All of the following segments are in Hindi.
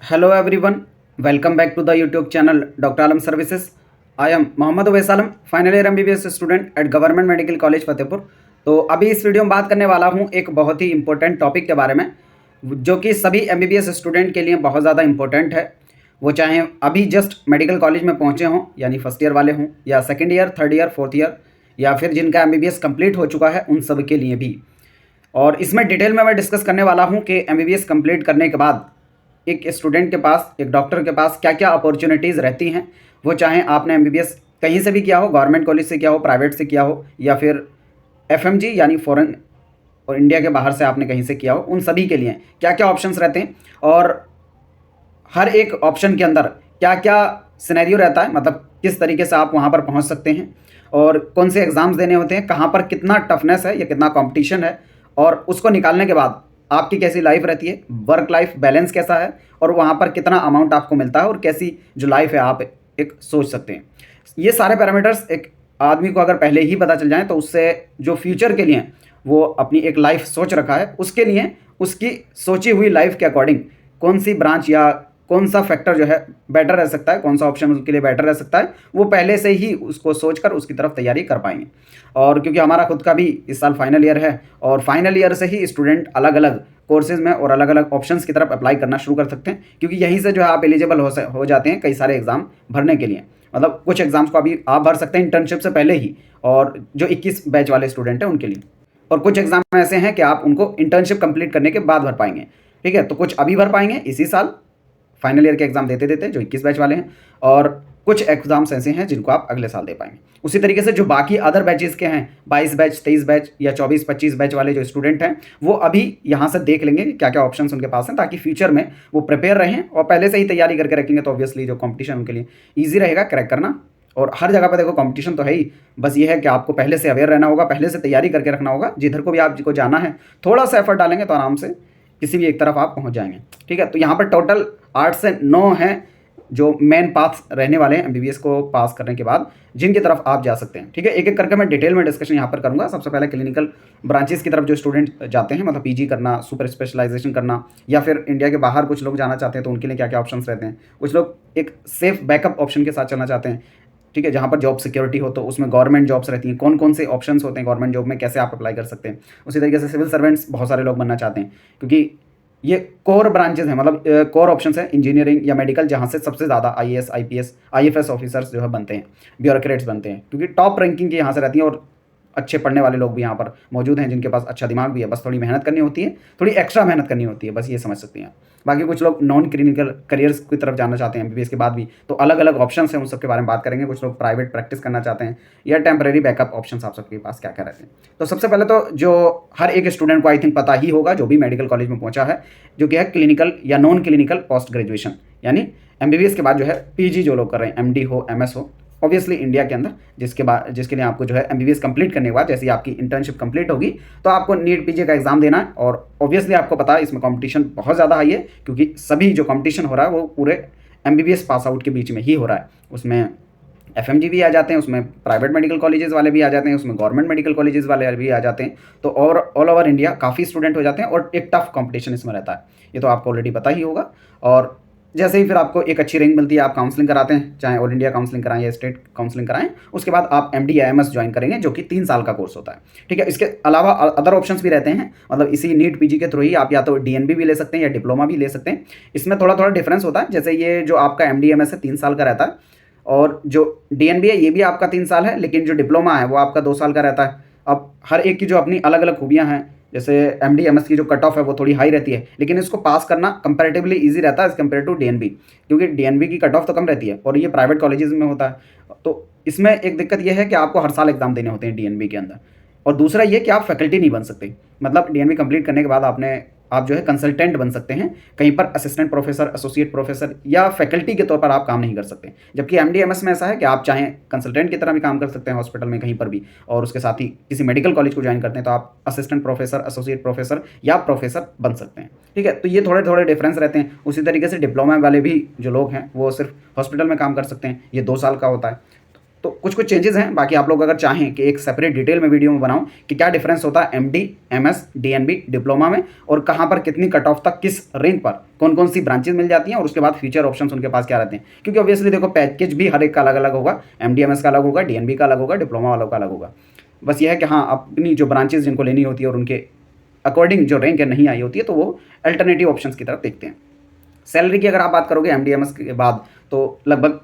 Hello everyone, welcome back to the YouTube channel Dr. Alam Services. I am Mohammad Uwais Alam, final year MBBS student at government medical college Fatehpur. तो अभी इस वीडियो में बात करने वाला हूं एक बहुत ही इंपॉर्टेंट टॉपिक के बारे में, जो कि सभी MBBS स्टूडेंट के लिए बहुत ज़्यादा इंपॉर्टेंट है। वो चाहे अभी जस्ट मेडिकल कॉलेज में पहुंचे हों, यानी फर्स्ट ईयर वाले हों, या second year, third year, fourth year, या फिर जिनका MBBS कंप्लीट हो चुका है, उन सब के लिए भी। और इसमें डिटेल में मैं डिस्कस करने वाला हूं कि MBBS कंप्लीट करने के बाद एक स्टूडेंट के पास, एक डॉक्टर के पास क्या क्या अपॉर्चुनिटीज़ रहती हैं। वो चाहे आपने MBBS कहीं से भी किया हो, गवर्नमेंट कॉलेज से किया हो, प्राइवेट से किया हो, या फिर FMG यानी फॉरेन और इंडिया के बाहर से आपने कहीं से किया हो, उन सभी के लिए क्या क्या ऑप्शंस रहते हैं और हर एक ऑप्शन के अंदर क्या क्या सिनेरियो रहता है, मतलब किस तरीके से आप वहाँ पर पहुँच सकते हैं और कौन से एग्ज़ाम्स देने होते हैं, कहाँ पर कितना टफनेस है या कितना कॉम्पिटिशन है, और उसको निकालने के बाद आपकी कैसी लाइफ रहती है, वर्क लाइफ बैलेंस कैसा है, और वहाँ पर कितना अमाउंट आपको मिलता है, और कैसी जो लाइफ है आप एक सोच सकते हैं। ये सारे पैरामीटर्स एक आदमी को अगर पहले ही पता चल जाए तो उससे जो फ्यूचर के लिए वो अपनी एक लाइफ सोच रखा है, उसके लिए उसकी सोची हुई लाइफ के अकॉर्डिंग कौन सी ब्रांच या कौन सा फैक्टर जो है बेटर रह सकता है, कौन सा ऑप्शन उसके लिए बेटर रह सकता है, वो पहले से ही उसको सोचकर उसकी तरफ तैयारी कर पाएंगे। और क्योंकि हमारा खुद का भी इस साल फाइनल ईयर है, और फाइनल ईयर से ही स्टूडेंट अलग अलग कोर्सेज में और अलग अलग ऑप्शंस की तरफ अप्लाई करना शुरू कर सकते हैं, क्योंकि यहीं से जो है आप एलिजिबल हो जाते हैं कई सारे एग्जाम भरने के लिए। मतलब कुछ एग्जाम्स को अभी आप भर सकते हैं इंटर्नशिप से पहले ही, और जो 21 बैच वाले स्टूडेंट हैं उनके लिए। और कुछ एग्जाम ऐसे हैं कि आप उनको इंटर्नशिप कंप्लीट करने के बाद भर पाएंगे, ठीक है। तो कुछ अभी भर पाएंगे इसी साल फाइनल ईयर के एग्जाम देते देते, जो 21 बैच वाले हैं, और कुछ एग्जाम्स ऐसे हैं जिनको आप अगले साल दे पाएंगे। उसी तरीके से जो बाकी अदर बैचेस के हैं, 22 बैच, 23 बैच या 24-25 बैच वाले जो स्टूडेंट हैं, वो अभी यहाँ से देख लेंगे क्या क्या ऑप्शंस उनके पास हैं, ताकि फ्यूचर में वो प्रिपेयर रहें और पहले से ही तैयारी करके रखेंगे। तो ऑब्वियसली जो कॉम्पिटिशन उनके लिए ईजी रहेगा क्रैक करना। और हर जगह पर देखो कंपटीशन तो है ही, बस ये है कि आपको पहले से अवेयर रहना होगा, पहले से तैयारी करके रखना होगा। जिधर को भी आपको जाना है, थोड़ा सा एफर्ट डालेंगे तो आराम से किसी भी एक तरफ आप पहुंच जाएंगे, ठीक है। तो यहाँ पर टोटल 8 से 9 हैं जो मेन पाथ रहने वाले हैं MBBS को पास करने के बाद, जिनकी तरफ आप जा सकते हैं, ठीक है। एक एक करके मैं डिटेल में डिस्कशन यहाँ पर करूँगा। सबसे पहले क्लिनिकल ब्रांचेस की तरफ जो स्टूडेंट जाते हैं, मतलब PG करना, सुपर स्पेशलाइजेशन करना, या फिर इंडिया के बाहर कुछ लोग जाना चाहते हैं, तो उनके लिए क्या क्या ऑप्शंस रहते हैं। कुछ लोग एक सेफ बैकअप ऑप्शन के साथ चलना चाहते हैं, ठीक है, जहाँ पर जॉब सिक्योरिटी हो, तो उसमें गवर्नमेंट जॉब्स रहती हैं, कौन कौन से ऑप्शंस होते हैं गवर्नमेंट जॉब में, कैसे आप अप्लाई कर सकते हैं। उसी तरीके से सिविल सर्वेंट्स बहुत सारे लोग बनना चाहते हैं, क्योंकि ये कोर ब्रांचेस हैं, मतलब कोर ऑप्शंस हैं, इंजीनियरिंग या मेडिकल, जहाँ से सबसे ज़्यादा IAS, IPS, IFS ऑफिसर्स जो है बनते हैं, ब्यूरोक्रेट्स बनते हैं, क्योंकि टॉप रैंकिंग की यहाँ से रहती है। और अच्छे पढ़ने वाले लोग भी यहाँ पर मौजूद हैं, जिनके पास अच्छा दिमाग भी है, बस थोड़ी मेहनत करनी होती है, थोड़ी एक्स्ट्रा मेहनत करनी होती है, बस ये समझ सकते हैं। बाकी कुछ लोग नॉन क्लिनिकल करियर्स की तरफ जाना चाहते हैं MBBS के बाद भी, तो अलग अलग ऑप्शंस हैं, उन सब के बारे में बात करेंगे। कुछ लोग प्राइवेट प्रैक्टिस करना चाहते हैं, या टेम्परेरी बैकअप ऑप्शंस आप सबके पास क्या क्या रहते हैं। तो सबसे पहले तो जो हर एक स्टूडेंट को आई थिंक पता ही होगा, जो भी मेडिकल कॉलेज में पहुंचा है, जो कि है क्लिनिकल या नॉन क्लिनिकल पोस्ट ग्रेजुएशन, यानी MBBS के बाद जो है PG जो लोग कर रहे हैं, MD हो, MS हो, ऑब्वियसली इंडिया के अंदर, जिसके लिए आपको जो है MBBS कंप्लीट करने के बाद, जैसे आपकी इंटर्नशिप कंप्लीट होगी, तो आपको नीट PG का एग्जाम देना है। और ऑब्वियसली आपको पता है इसमें कंपटीशन बहुत ज़्यादा हाई है, क्योंकि सभी जो कंपटीशन हो रहा है वो पूरे MBBS पास आउट के बीच में ही हो रहा है। उसमें FMG भी आ जाते हैं, उसमें प्राइवेट मेडिकल कॉलेजेस वाले भी आ जाते हैं, उसमें गवर्नमेंट मेडिकल कॉलेजेस वाले भी आ जाते हैं। तो और ऑल ओवर इंडिया काफ़ी स्टूडेंट हो जाते हैं, और एक टफ कंपटीशन इसमें रहता है, ये तो आपको ऑलरेडी पता ही होगा। और जैसे ही फिर आपको एक अच्छी रैंक मिलती है, आप काउंसलिंग कराते हैं, चाहे ऑल इंडिया काउंसलिंग कराएं या स्टेट काउंसलिंग कराएं, उसके बाद आप MD या MS ज्वाइन करेंगे, जो कि 3 साल का कोर्स होता है, ठीक है। इसके अलावा अदर ऑप्शंस भी रहते हैं, मतलब इसी नीट PG के थ्रू ही आप या तो DNB भी ले सकते हैं या डिप्लोमा भी ले सकते हैं। इसमें थोड़ा थोड़ा डिफरेंस होता है, जैसे ये जो आपका MD MS है 3 साल का रहता है, और जो DNB है ये भी आपका 3 साल है, लेकिन जो डिप्लोमा है वो आपका 2 साल का रहता है। अब हर एक की जो अपनी अलग अलग खूबियाँ हैं, जैसे MD MS की जो कट ऑफ है वो थोड़ी हाई रहती है, लेकिन इसको पास करना कंपैरेटिवली इजी रहता है एज़ कम्पेयर टू DNB, क्योंकि DNB की कट ऑफ तो कम रहती है, और ये प्राइवेट कॉलेजेस में होता है। तो इसमें एक दिक्कत ये है कि आपको हर साल एग्जाम देने होते हैं DNB के अंदर। और दूसरा ये कि आप फैकल्टी नहीं बन सकते, मतलब DNB कंप्लीट करने के बाद आप जो है कंसल्टेंट बन सकते हैं, कहीं पर असिस्टेंट प्रोफेसर, एसोसिएट प्रोफेसर या फैकल्टी के तौर पर आप काम नहीं कर सकते। जबकि MD MS में ऐसा है कि आप चाहें कंसल्टेंट की तरह भी काम कर सकते हैं हॉस्पिटल में कहीं पर भी, और उसके साथ ही किसी मेडिकल कॉलेज को ज्वाइन करते हैं तो आप असिस्टेंट प्रोफेसर, एसोसिएट प्रोफेसर या प्रोफेसर बन सकते हैं, ठीक है। तो ये थोड़े थोड़े डिफरेंस रहते हैं। उसी तरीके से डिप्लोमा वाले भी जो लोग हैं वो सिर्फ हॉस्पिटल में काम कर सकते हैं, ये 2 साल का होता है। तो कुछ कुछ चेंजेस हैं। बाकी आप लोग अगर चाहें कि एक सेपरेट डिटेल में वीडियो में बनाऊं कि क्या डिफरेंस होता है एमडी, एमएस, डीएनबी, डिप्लोमा में, और कहाँ पर कितनी कट ऑफ तक किस रैंक पर कौन कौन सी ब्रांचेज मिल जाती हैं, और उसके बाद फ्यूचर ऑप्शंस उनके पास क्या रहते हैं। क्योंकि ऑब्वियसली देखो पैकेज भी हर एक का अलग अलग होगा, एमडी एमएस का अलग होगा, डीएनबी का अलग होगा, डिप्लोमा वालों का अलग होगा। बस यह है कि हाँ अपनी जो ब्रांचेज जिनको लेनी होती है और उनके अकॉर्डिंग जो रैंक नहीं आई होती है तो वो अल्टरनेटिव ऑप्शंस की तरफ देखते हैं। सैलरी की अगर आप बात करोगे एमडीएमएस के बाद तो लगभग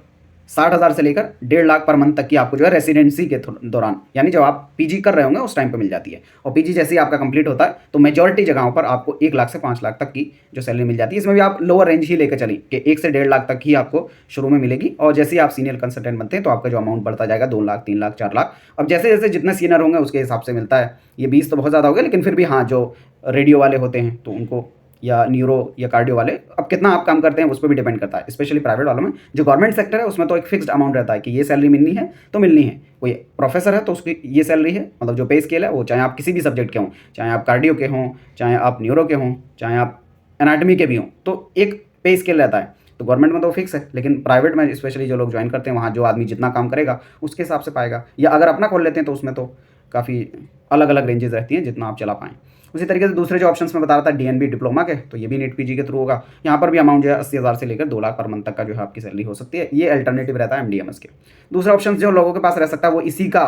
60,000 से लेकर 1.5 लाख पर मंथ तक की आपको जो है रेसिडेंसी के दौरान, यानी जब आप पीजी कर रहे होंगे उस टाइम पे मिल जाती है। और पीजी जैसे ही आपका कंप्लीट होता है तो मेजॉरिटी जगहों पर आपको 1 लाख से 5 लाख तक की जो सैलरी मिल जाती है। इसमें भी आप लोअर रेंज ही लेकर चलिए कि 1 से 1.5 लाख तक ही आपको शुरू में मिलेगी, और जैसे ही आप सीनियर कंसल्टेंट बनते हैं तो आपका जो अमाउंट बढ़ता जाएगा 2 लाख, 3 लाख, 4 लाख। अब जैसे जैसे जितने सीनियर होंगे उसके हिसाब से मिलता है। ये 20 तो बहुत ज़्यादा हो गया, लेकिन फिर भी हाँ जो रेडियो वाले होते हैं तो उनको, या न्यूरो या कार्डियो वाले, अब कितना आप काम करते हैं उस पर भी डिपेंड करता है। स्पेशली प्राइवेट वालों में, जो गवर्नमेंट सेक्टर है उसमें तो एक फिक्स्ड अमाउंट रहता है कि ये सैलरी मिलनी है तो मिलनी है। कोई प्रोफेसर है तो उसकी ये सैलरी है, मतलब जो पे स्केल है वो, चाहे आप किसी भी सब्जेक्ट के हों, चाहे आप कार्डियो के हों, चाहे आप न्यूरो के हों, चाहे आप एनाटमी के भी हों, तो एक पे स्केल रहता है। तो गवर्नमेंट में तो फिक्स है, लेकिन प्राइवेट में स्पेशली जो लोग ज्वाइन करते हैं वहाँ जो आदमी जितना काम करेगा उसके हिसाब से पाएगा। या अगर अपना खोल लेते हैं तो उसमें तो काफ़ी अलग अलग रेंजेस रहती हैं जितना आप चला पाएँ। उसी तरीके से दूसरे जो ऑप्शंस में बता रहा था डीएनबी, डिप्लोमा के, तो ये भी नीट पीजी के थ्रू होगा। यहाँ पर भी अमाउंट जो है 80,000 से लेकर 2 लाख पर मंथ तक का जो है आपकी सैलरी हो सकती है। ये अल्टरनेटिव रहता है एमडीएमएस के। दूसरा ऑप्शन जो लोगों के पास रह सकता है वो इसी का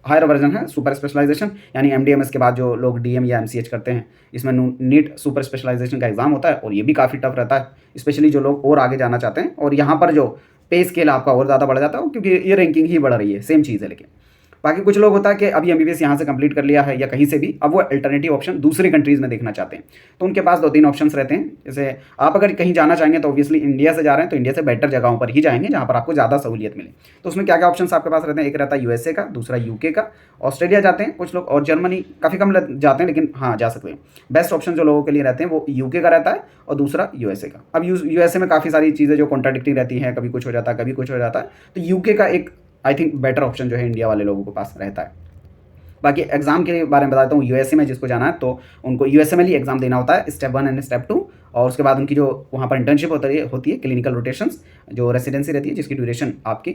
हायर वर्जन है, सुपर स्पेशलाइजेशन, यानी एमडीएमएस के बाद जो लोग डीएम या एमसीएच करते हैं, इसमें नीट सुपर स्पेशलाइजेशन का एग्जाम होता है, और ये भी काफ़ी टफ रहता है, स्पेशली जो लोग और आगे जाना चाहते हैं। और यहाँ पर जो पे स्केल आपका और ज़्यादा बढ़ जाता है क्योंकि ये रैंकिंग ही बढ़ रही है, सेम चीज़ है। लेकिन बाकी कुछ लोग होता है कि अभी एमबीबीएस यहाँ से कंप्लीट कर लिया है या कहीं से भी, अब वो अल्टरनेटिव ऑप्शन दूसरी कंट्रीज़ में देखना चाहते हैं, तो उनके पास 2-3 ऑप्शंस रहते हैं। जैसे आप अगर कहीं जाना चाहेंगे तो ऑब्वियसली इंडिया से जा रहे हैं तो इंडिया से बेटर जगहों पर ही जाएंगे जहाँ पर आपको ज़्यादा सहूलियत मिले। तो उसमें क्या क्या ऑप्शंस आपके पास रहते हैं, एक रहता है यूएसए का, दूसरा यूके का, ऑस्ट्रेलिया जाते हैं कुछ लोग, और जर्मनी काफ़ी कम जाते हैं, लेकिन हाँ जा सकते हैं। बेस्ट ऑप्शन जो लोगों के लिए रहते हैं वो यूके का रहता है और दूसरा यूएसए का। अब यूएसए में काफ़ी सारी चीज़ें जो कॉन्ट्राडिक्टिंग रहती हैं, कभी कुछ हो जाता है कभी कुछ हो जाता है, तो यूके का एक आई थिंक बेटर ऑप्शन जो है इंडिया वाले लोगों के पास रहता है। बाकी एग्जाम के बारे में बताता हूँ, यूएसए में जिसको जाना है तो उनको यूएसए में ही एग्जाम देना होता है, स्टेप 1 एंड स्टेप 2, और उसके बाद उनकी जो वहाँ पर इंटर्नशिप होती है क्लिनिकल रोटेशंस, जो रेसिडेंसी रहती है जिसकी ड्यूरेशन आपकी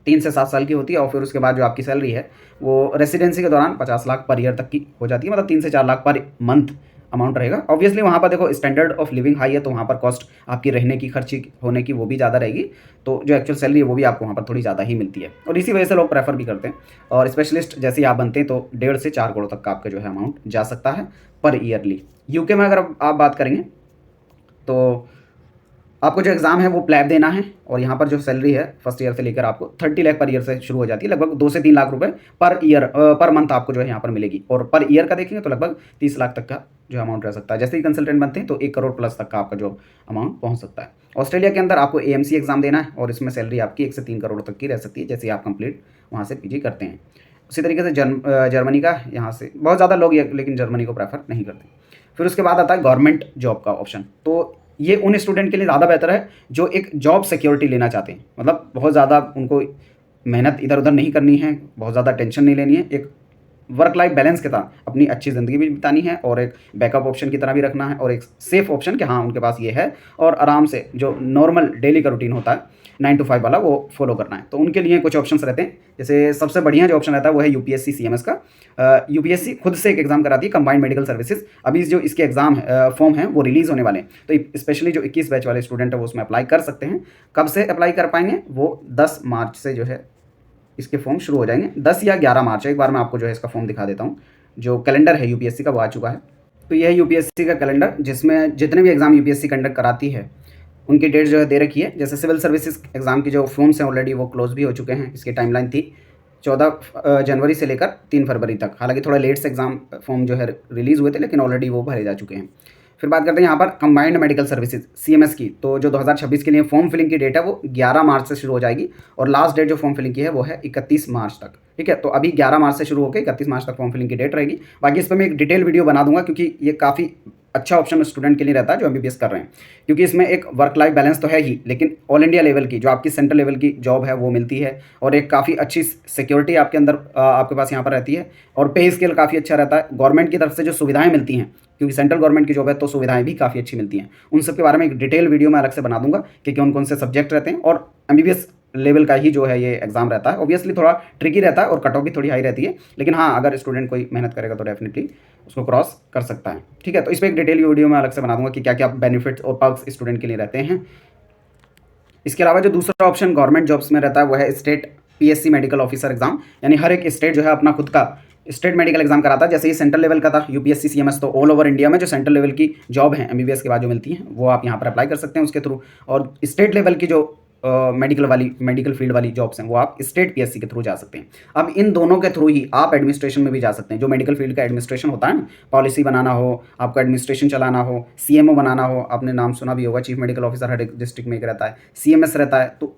3 से 7 साल की होती है। और फिर उसके बाद जो आपकी सैलरी है वो रेसिडेंसी के दौरान 50 लाख पर ईयर तक की हो जाती है, मतलब 3 से 4 लाख पर मंथ अमाउंट रहेगा। ऑब्वियसली वहाँ पर देखो स्टैंडर्ड ऑफ लिविंग हाई है, तो वहाँ पर कॉस्ट आपकी रहने की, खर्ची होने की वो भी ज़्यादा रहेगी, तो जो एक्चुअल सैलरी है वो भी आपको वहाँ पर थोड़ी ज़्यादा ही मिलती है, और इसी वजह से लोग प्रेफर भी करते हैं। और स्पेशलिस्ट जैसे ही आप बनते हैं तो 1.5 से 4 करोड़ तक का आपका जो है अमाउंट जा सकता है पर ईयरली। यूके में अगर आप बात करेंगे तो आपको जो एग्ज़ाम है वो प्लैब देना है, और यहाँ पर जो सैलरी है फर्स्ट ईयर से लेकर आपको 30 लाख पर ईयर से शुरू हो जाती है, लगभग 2 से 3 लाख रुपए पर ईयर पर मंथ आपको जो है यहाँ पर मिलेगी। और पर ईयर का देखेंगे तो लगभग 30 लाख तक का जो अमाउंट रह सकता है। जैसे ही कंसल्टेंट बनते हैं तो 1 करोड़ प्लस तक का आपका जो अमाउंट पहुँच सकता है। ऑस्ट्रेलिया के अंदर आपको एएमसी एग्जाम देना है, और इसमें सैलरी आपकी 1 से 3 करोड़ तक की रह सकती है जैसे ही आप कंप्लीट वहाँ से पीजी करते हैं। उसी तरीके से जर्मनी का, यहाँ से बहुत ज़्यादा लोग लेकिन जर्मनी को प्रेफर नहीं करते। फिर उसके बाद आता है गवर्नमेंट जॉब का ऑप्शन, तो ये उन स्टूडेंट के लिए ज़्यादा बेहतर है जो एक जॉब सिक्योरिटी लेना चाहते हैं, मतलब बहुत ज़्यादा उनको मेहनत इधर उधर नहीं करनी है, बहुत ज़्यादा टेंशन नहीं लेनी है, एक वर्क लाइफ बैलेंस के साथ अपनी अच्छी ज़िंदगी भी बितानी है, और एक बैकअप ऑप्शन की तरह भी रखना है, और एक सेफ ऑप्शन कि हाँ उनके पास ये है, और आराम से जो नॉर्मल डेली का रूटीन होता है 9 to 5 वाला वो फॉलो करना है। तो उनके लिए कुछ ऑप्शंस रहते हैं। जैसे सबसे बढ़िया जो ऑप्शन रहता है वो है यूपीएससी सीएमएस का। यूपीएससी खुद से एक एग्जाम कराती है, कंबाइंड मेडिकल सर्विसेज। अभी जो इसके एग्जाम फॉर्म है वो रिलीज़ होने वाले हैं, तो स्पेशली जो 21 बैच वाले स्टूडेंट है वो उसमें अप्लाई कर सकते हैं। कब से अप्लाई कर पाएंगे, वो 10 मार्च से जो है इसके फॉर्म शुरू हो जाएंगे, 10 या 11 मार्च। एक बार मैं आपको जो है इसका फॉर्म दिखा देता हूँ। जो कैलेंडर है यूपीएससी का वो आ चुका है। तो यह है यूपीएससी का कैलेंडर, जिसमें जितने भी एग्जाम यूपीएससी कंडक्ट कराती है उनकी डेट जो है दे रखी है। जैसे सिविल सर्विसेज एग्जाम की जो फॉर्म्स हैं ऑलरेडी वो क्लोज भी हो चुके हैं। इसकी टाइमलाइन थी 14 जनवरी से लेकर 3 फरवरी तक। हालांकि थोड़ा लेट से एग्जाम फॉर्म जो है रिलीज़ हुए थे, लेकिन ऑलरेडी वो भरे जा चुके हैं। फिर बात करते हैं यहाँ पर कंबाइंड मेडिकल सर्विसेज सीएमएस की। तो जो 2026 के लिए फॉर्म फिलिंग की डेट है वो 11 मार्च से शुरू हो जाएगी, और लास्ट डेट जो फॉर्म फिलिंग की है वो है 31 मार्च तक। ठीक है, तो अभी 11 मार्च से शुरू होकर 31 मार्च तक फॉर्म फिलिंग की डेट रहेगी। बाकी इस पर मैं एक डिटेल वीडियो बना दूंगा, क्योंकि ये काफ़ी अच्छा ऑप्शन स्टूडेंट के लिए रहता है जो एमबीबीएस कर रहे हैं, क्योंकि इसमें एक वर्क लाइफ बैलेंस तो है ही, लेकिन ऑल इंडिया लेवल की जो आपकी सेंट्रल लेवल की जॉब है वो मिलती है, और एक काफ़ी अच्छी सिक्योरिटी आपके अंदर आपके पास यहाँ पर रहती है, और पे स्केल काफ़ी अच्छा रहता है। गवर्नमेंट की तरफ से जो सुविधाएं मिलती हैं, क्योंकि सेंट्रल गवर्नमेंट की जॉब है तो सुविधाएं भी काफ़ी अच्छी मिलती हैं। उन सब के बारे में एक डिटेल वीडियो मैं अलग से बना दूंगा कि कौन कौन से सब्जेक्ट रहते हैं, और एमबीबीएस लेवल का ही जो है ये एग्ज़ाम रहता है। ऑब्वियसली थोड़ा ट्रिकी रहता है और कट ऑफ भी थोड़ी हाई रहती है, लेकिन हाँ, अगर स्टूडेंट कोई मेहनत करेगा तो डेफिनेटली उसको क्रॉस कर सकता है। ठीक है, तो इस पर एक डिटेल वीडियो मैं अलग से बना दूंगा कि क्या क्या बेनिफिट्स और पर्क्स स्टूडेंट के लिए रहते हैं। इसके अलावा जो दूसरा ऑप्शन गवर्नमेंट जॉब्स में रहता है वो है state PSC medical officer exam, यानी हर एक स्टेट जो है अपना खुद का स्टेट मेडिकल एग्जाम कराता है। जैसे ये सेंट्रल लेवल का था यूपीएससी सीएमएस, तो ऑल ओवर इंडिया में जो सेंट्रल लेवल की जॉब है एमबीबीएस के बाद जो मिलती हैं वो आप यहाँ पर अप्लाई कर सकते हैं उसके थ्रू। और स्टेट लेवल की जो मेडिकल फील्ड वाली जॉब्स हैं वो आप स्टेट पीएससी के थ्रू जा सकते हैं। अब इन दोनों के थ्रू ही आप एडमिनिस्ट्रेशन में भी जा सकते हैं। जो मेडिकल फील्ड का एडमिनिस्ट्रेशन होता है ना, पॉलिसी बनाना हो, आपको एडमिनिस्ट्रेशन चलाना हो, सीएमओ बनाना हो, आपने नाम सुना भी होगा, चीफ मेडिकल ऑफिसर हर एक डिस्ट्रिक्ट में एक रहता है, सीएमएस रहता है, तो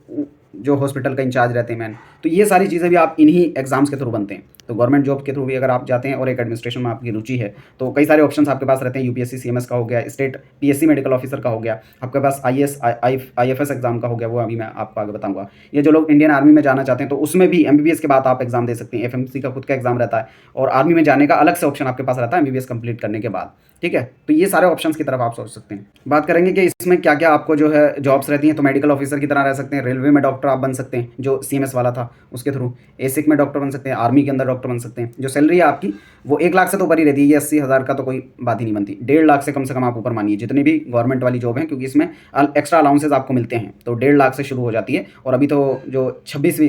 जो हॉस्पिटल का इंचार्ज रहते हैं मैन, तो ये सारी चीज़ें भी आप इन्हीं एग्जाम्स के थ्रू बनते हैं। तो गवर्नमेंट जॉब के थ्रू भी अगर आप जाते हैं और एक एडमिनिस्ट्रेशन में आपकी रुचि है तो कई सारे ऑप्शंस आपके पास रहते हैं। यूपीएससी सीएमएस का हो गया, स्टेट पीएससी मेडिकल ऑफिसर का हो गया, आपके पास आईएएस आईएफएस एग्जाम का हो गया, वो अभी मैं आपको आगे बताऊंगा। ये जो लोग इंडियन आर्मी में जाना चाहते हैं तो उसमें भी एमबीबीएस के बाद आप एग्जाम दे सकते हैं। एफएमसी का खुद का एग्जाम रहता है और आर्मी में जाने का अलग से ऑप्शन आपके पास रहता है एमबीबीएस कंप्लीट करने के बाद। ठीक है, तो ये सारे ऑप्शंस की तरफ आप सोच सकते हैं। बात करेंगे कि इसमें क्या क्या आपको जो है जॉब्स रहती हैं, तो मेडिकल ऑफिसर की तरह रह सकते हैं, रेलवे में डॉक्टर आप बन सकते हैं जो सीएमएस वाला था उसके थ्रू, एसिक में डॉक्टर बन सकते हैं, आर्मी के अंदर डॉक्टर बन सकते हैं। जो सैलरी है आपकी वो 1 लाख से तो ऊपर ही रहती है, ये 80,000 का तो कोई बात ही नहीं बनती। 1.5 लाख से कम आप ऊपर मानिए जितनी भी गवर्नमेंट वाली जॉब है, क्योंकि इसमें एक्स्ट्रा अलाउंसेज आपको मिलते हैं, तो 1.5 लाख से शुरू हो जाती है। और अभी तो जो 26वीं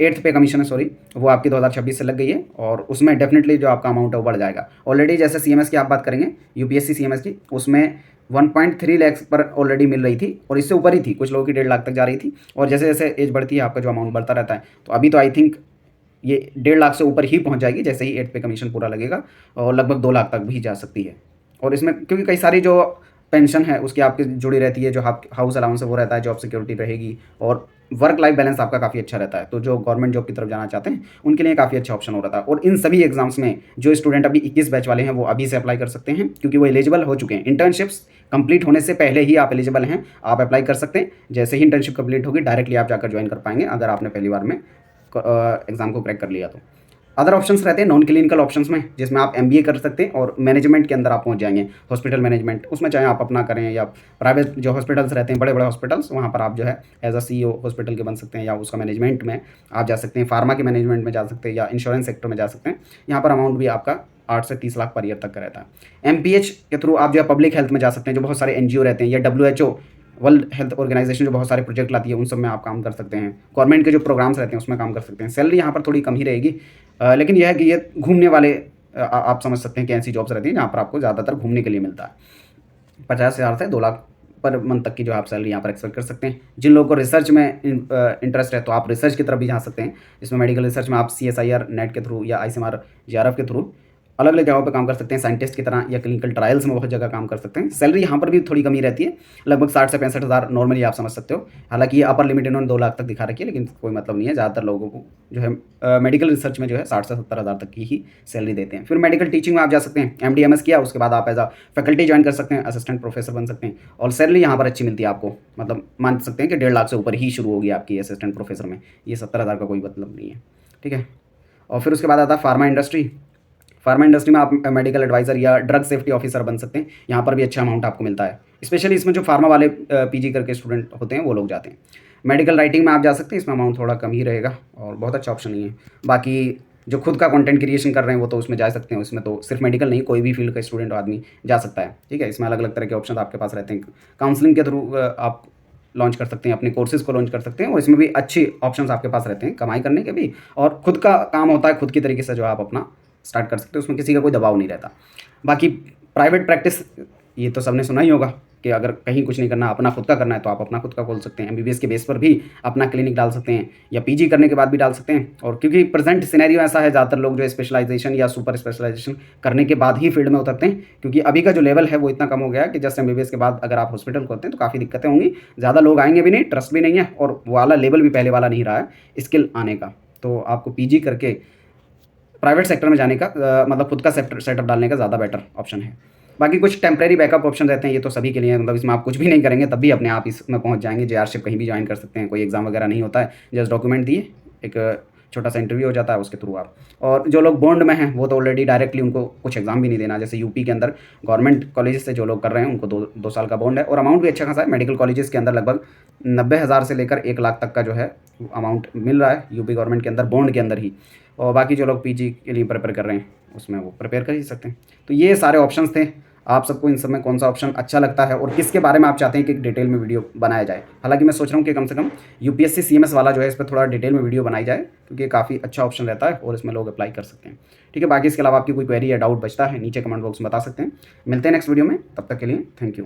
8th पे कमीशन है, सॉरी, वो आपकी 2026 से लग गई है और उसमें डेफिनेटली जो आपका अमाउंट है वो बढ़ जाएगा। ऑलरेडी जैसे सीएमएस की आप बात करेंगे, यूपीएससी सीएमएस की, उसमें 1.3 लाख पर ऑलरेडी मिल रही थी और इससे ऊपर ही थी, कुछ लोगों की 1.5 लाख तक जा रही थी। और जैसे जैसे एज बढ़ती है आपका जो अमाउंट बढ़ता रहता है, तो अभी तो आई थिंक ये 1.5 लाख से ऊपर ही पहुंच जाएगी जैसे ही 8th पे कमीशन पूरा लगेगा, और लगभग 2 लाख तक भी जा सकती है। और इसमें क्योंकि कई सारी जो पेंशन है उसकी आपकी जुड़ी रहती है, जो हाउस अलाउंस है वो रहता है, जॉब सिक्योरिटी रहेगी और वर्क लाइफ बैलेंस आपका काफ़ी अच्छा रहता है। तो जो गवर्नमेंट जॉब की तरफ जाना चाहते हैं उनके लिए काफ़ी अच्छा ऑप्शन हो रहा था। और इन सभी एग्जाम्स में जो स्टूडेंट अभी 21 बैच वाले हैं वो अभी से अप्लाई कर सकते हैं, क्योंकि वो एलिजिबल हो चुके हैं। इंटर्नशिप्स कंप्लीट होने से पहले ही आप एलिजिबल हैं, आप अप्लाई कर सकते हैं। जैसे ही इंटर्नशिप कंप्लीट होगी डायरेक्टली आप जाकर ज्वाइन कर पाएंगे, अगर आपने पहली बार में एग्जाम को क्रैक कर लिया तो। अदर ऑप्शंस रहते हैं नॉन क्लिनिकल ऑप्शंस में, जिसमें आप एमबीए कर सकते हैं और मैनेजमेंट के अंदर आप पहुंच जाएंगे, हॉस्पिटल मैनेजमेंट। उसमें चाहे आप अपना करें या प्राइवेट जो हॉस्पिटल्स रहते हैं, बड़े बड़े हॉस्पिटल्स, वहाँ पर आप जो है एज अ सीईओ हॉस्पिटल के बन सकते हैं, या उसका मैनेजमेंट में आप जा सकते हैं, फार्मा के मैनेजमेंट में जा सकते हैं, या इंश्योरेंस सेक्टर में जा सकते हैं। यहाँ पर अमाउंट भी आपका 8 से 30 लाख पर ईयर तक का रहता है। एमपीएच के थ्रू आप जो है पब्लिक हेल्थ में जा सकते हैं, जो बहुत सारे एनजीओ रहते हैं, या WHO वर्ल्ड हेल्थ ऑर्गेनाइजेशन जो बहुत सारे प्रोजेक्ट लाती है उन सब में आप काम कर सकते हैं। गवर्नमेंट के जो प्रोग्राम्स रहते हैं उसमें काम कर सकते हैं। सैलरी यहाँ पर थोड़ी कम ही रहेगी, लेकिन यह है कि ये घूमने वाले आप समझ सकते हैं कि ऐसी जॉब्स रहती हैं जहाँ पर आपको ज़्यादातर घूमने के लिए मिलता है। 50,000 से 2 लाख पर मंथ तक की जो आप सैलरी यहाँ पर एक्सपेक्ट कर सकते हैं। जिन लोगों को रिसर्च में इंटरेस्ट है तो आप रिसर्च की तरफ भी जा सकते हैं। इसमें मेडिकल रिसर्च में आप CSIR नेट के थ्रू या ICMR JRF के थ्रू अलग अलग जगहों पे काम कर सकते हैं, साइंटिस्ट की तरह, या क्लिनिकल ट्रायल्स में बहुत जगह काम कर सकते हैं। सैलरी यहाँ पर भी थोड़ी कमी रहती है, लगभग 60 से 65 हज़ार नॉर्मली आप समझ सकते हो। हालांकि ये अपर लिमिट इन्होंने 2 लाख तक दिखा रखी है, लेकिन कोई मतलब नहीं है। ज़्यादातर लोगों को जो है मेडिकल रिसर्च में जो है 60 से 70 हज़ार तक की ही सैलरी देते हैं। फिर मेडिकल टीचिंग में आप जा सकते हैं, MD MS किया, उसके बाद आप एज अ फैकल्टी ज्वाइन कर सकते हैं, असिस्टेंट प्रोफेसर बन सकते हैं, और सैलरी यहाँ पर अच्छी मिलती है आपको। मतलब मान सकते हैं कि 1.5 लाख से ऊपर ही शुरू होगी आपकी असिस्टेंट प्रोफेसर में, ये 70 हज़ार का कोई मतलब नहीं है। ठीक है, और फिर उसके बाद आता है फार्मा इंडस्ट्री। फार्मा इंडस्ट्री में आप मेडिकल एडवाइज़र या ड्रग सेफ्टी ऑफिसर बन सकते हैं। यहाँ पर भी अच्छा अमाउंट आपको मिलता है, स्पेशली इसमें जो फार्मा वाले PG करके स्टूडेंट होते हैं वो लोग जाते हैं। मेडिकल राइटिंग में आप जा सकते हैं, इसमें अमाउंट थोड़ा कम ही रहेगा और बहुत अच्छा ऑप्शन नहीं है। बाकी जो खुद का कंटेंट क्रिएशन कर रहे हैं वो तो उसमें जा सकते हैं, उसमें तो सिर्फ मेडिकल नहीं, कोई भी फील्ड का स्टूडेंट आदमी जा सकता है। ठीक है, इसमें अलग अलग तरह के ऑप्शन आपके पास रहते हैं। काउंसलिंग के थ्रू आप लॉन्च कर सकते हैं, अपने कोर्सेज़ को लॉन्च कर सकते हैं, और इसमें भी अच्छे ऑप्शंस आपके पास रहते हैं कमाई करने के भी, और खुद का काम होता है, खुद की तरीके से जो आप अपना स्टार्ट कर सकते हो, उसमें किसी का कोई दबाव नहीं रहता। बाकी प्राइवेट प्रैक्टिस, ये तो सबने सुना ही होगा कि अगर कहीं कुछ नहीं करना, अपना खुद का करना है तो आप अपना खुद का खोल सकते हैं। MBBS के बेस पर भी अपना क्लिनिक डाल सकते हैं, या PG करने के बाद भी डाल सकते हैं। और क्योंकि प्रेजेंट सिनेरियो ऐसा है, ज़्यादातर लोग जो स्पेशलाइजेशन या सुपर स्पेशलाइजेशन करने के बाद ही फील्ड में उतरते हैं, क्योंकि अभी का जो लेवल है वो इतना कम हो गया है कि जस्ट MBBS के बाद अगर आप हॉस्पिटल खोलते हैं तो काफ़ी दिक्कतें होंगी, ज़्यादा लोग आएंगे भी नहीं, ट्रस्ट भी नहीं है, और वाला लेवल भी पहले वाला नहीं रहा है स्किल आने का। तो आपको PG करके प्राइवेट सेक्टर में जाने का मतलब खुद का सेटअप डालने का ज़्यादा बेटर ऑप्शन है। बाकी कुछ टेम्प्रेरी बैकअप ऑप्शन रहते हैं, ये तो सभी के लिए, मतलब इसमें आप कुछ भी नहीं करेंगे तब भी अपने आप इसमें पहुंच जाएंगे। JRship कहीं भी ज्वाइन कर सकते हैं, कोई एग्ज़ाम वगैरह नहीं होता है, जस्ट डॉक्यूमेंट दिए, एक छोटा सा इंटरव्यू हो जाता है उसके थ्रू आप। और जो लोग बॉन्ड में हैं वो तो ऑलरेडी डायरेक्टली उनको कुछ एग्जाम भी नहीं देना, जैसे यूपी के अंदर गवर्नमेंट कॉलेज से जो लोग कर रहे हैं उनको 2 साल का बॉन्ड है और अमाउंट भी अच्छा खासा है। मेडिकल कॉलेजेस के अंदर लगभग 90,000 से लेकर 1 लाख तक का जो है अमाउंट मिल रहा है यूपी गवर्नमेंट के अंदर बॉन्ड के अंदर ही। और बाकी जो लोग पीजी के लिए प्रिपेयर कर रहे हैं उसमें वो प्रिपेयर कर ही सकते हैं। तो ये सारे ऑप्शंस थे। आप सबको इन सब में कौन सा ऑप्शन अच्छा लगता है और किसके बारे में आप चाहते हैं कि डिटेल में वीडियो बनाया जाए। हालांकि मैं सोच रहा हूँ कि कम से कम यूपीएससी सीएमएस वाला जो है इस पर थोड़ा डिटेल में वीडियो बनाई जाए, क्योंकि काफ़ी अच्छा ऑप्शन रहता है और इसमें लोग अप्लाई कर सकते हैं। ठीक है, बाकी इसके अलावा आपकी कोई क्वेरी या डाउट बचता है नीचे कमेंट बॉक्स में बता सकते हैं। मिलते हैं नेक्स्ट वीडियो में, तब तक के लिए थैंक यू।